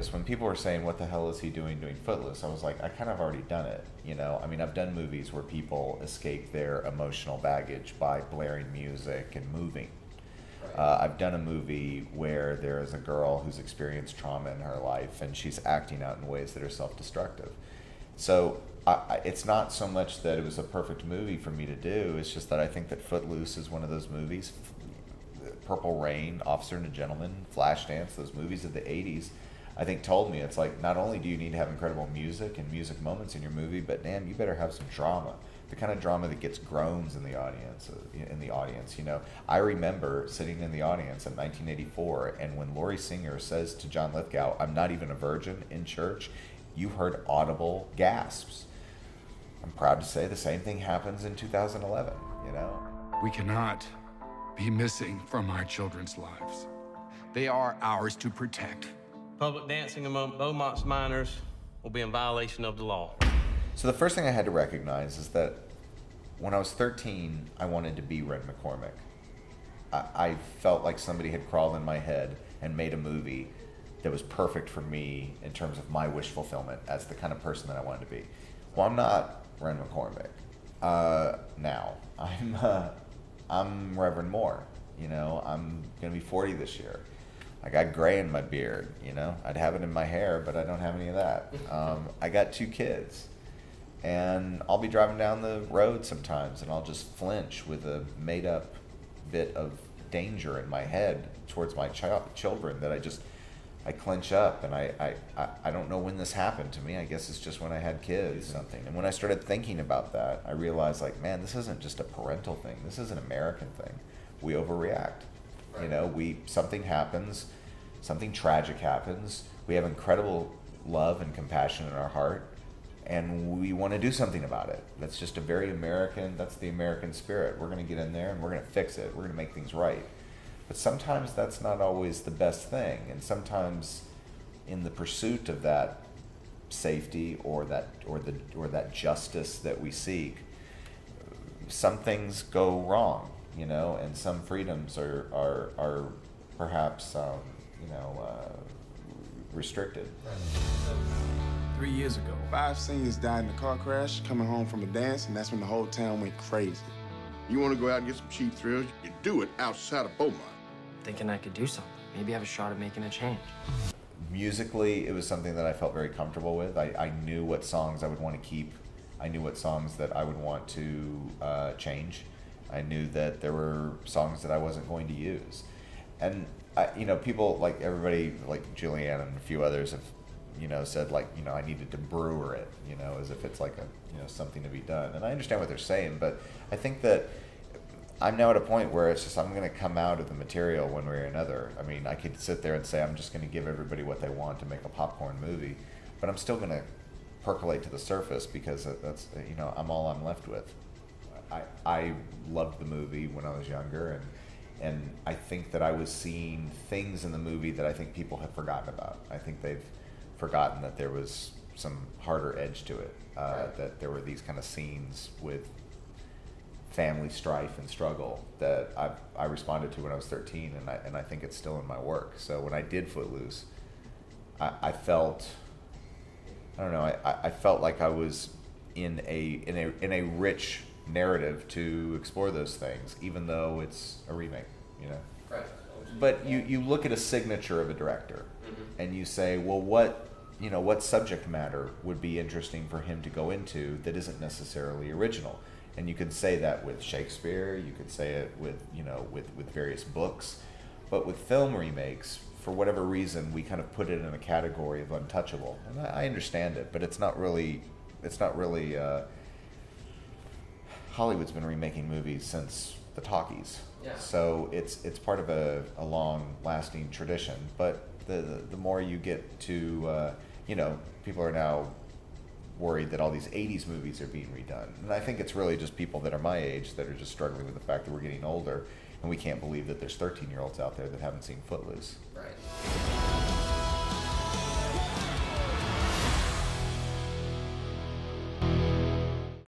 curious. When people were saying, what the hell is he doing Footloose? I was like, I kind of already done it, you know? I mean, I've done movies where people escape their emotional baggage by blaring music and moving. I've done a movie where there is a girl who's experienced trauma in her life and she's acting out in ways that are self-destructive. So it's not so much that it was a perfect movie for me to do, it's just that I think that Footloose is one of those movies. Purple Rain, Officer and a Gentleman, Flashdance, those movies of the 80s, I think told me, it's like, not only do you need to have incredible music and music moments in your movie, but damn, you better have some drama. The kind of drama that gets groans in the audience. You know, I remember sitting in the audience in 1984, and when Laurie Singer says to John Lithgow, "I'm not even a virgin," in church, you heard audible gasps. I'm proud to say the same thing happens in 2011. You know, we cannot be missing from our children's lives. They are ours to protect. Public dancing among Beaumont's minors will be in violation of the law. So the first thing I had to recognize is that when I was 13, I wanted to be Red McCormick. I felt like somebody had crawled in my head and made a movie that was perfect for me in terms of my wish fulfillment as the kind of person that I wanted to be. Well, I'm not Red McCormick now. I'm Reverend Moore. You know, I'm gonna be 40 this year. I got gray in my beard. You know, I'd have it in my hair, but I don't have any of that. I got 2 kids. And I'll be driving down the road sometimes and I'll just flinch with a made up bit of danger in my head towards my children that I clench up, and I don't know when this happened to me. I guess it's just when I had kids or something. And when I started thinking about that, I realized, like, man, this isn't just a parental thing. This is an American thing. We overreact. Right. You know, something happens, something tragic happens. We have incredible love and compassion in our heart, and we want to do something about it. That's just a very American, that's the American spirit. We're going to get in there and we're going to fix it. We're going to make things right. But sometimes that's not always the best thing. And sometimes in the pursuit of that safety or that justice that we seek, some things go wrong, you know, and some freedoms are perhaps, restricted. 3 years ago, 5 seniors died in a car crash coming home from a dance, and that's when the whole town went crazy. You want to go out and get some cheap thrills? You do it outside of Beaumont. Thinking I could do something. Maybe have a shot at making a change. Musically, it was something that I felt very comfortable with. I knew what songs I would want to keep. I knew what songs that I would want to change. I knew that there were songs that I wasn't going to use. And, people, like everybody, like Julianne and a few others have, said, like, I needed to Brewer it, as if it's like something to be done. And I understand what they're saying, but I think that I'm now at a point where it's just, I'm going to come out of the material one way or another. I mean, I could sit there and say, I'm just going to give everybody what they want to make a popcorn movie, but I'm still going to percolate to the surface because that's, I'm all I'm left with. I loved the movie when I was younger, and I think that I was seeing things in the movie that I think people have forgotten about. I think they've forgotten that there was some harder edge to it, that there were these kind of scenes with family strife and struggle that I responded to when I was 13, and I think it's still in my work. So when I did Footloose, I felt, I don't know, I felt like I was in a rich narrative to explore those things, even though it's a remake, Right. But you look at a signature of a director, and you say, well, what subject matter would be interesting for him to go into that isn't necessarily original? And you could say that with Shakespeare, you could say it with, with various books, but with film remakes, for whatever reason, we kind of put it in a category of untouchable. And I understand it, but it's not really, Hollywood's been remaking movies since the talkies. Yeah. So it's part of a long-lasting tradition, but the more you get to, people are now worried that all these 80s movies are being redone. And I think it's really just people that are my age that are just struggling with the fact that we're getting older, and we can't believe that there's 13-year-olds out there that haven't seen Footloose. Right.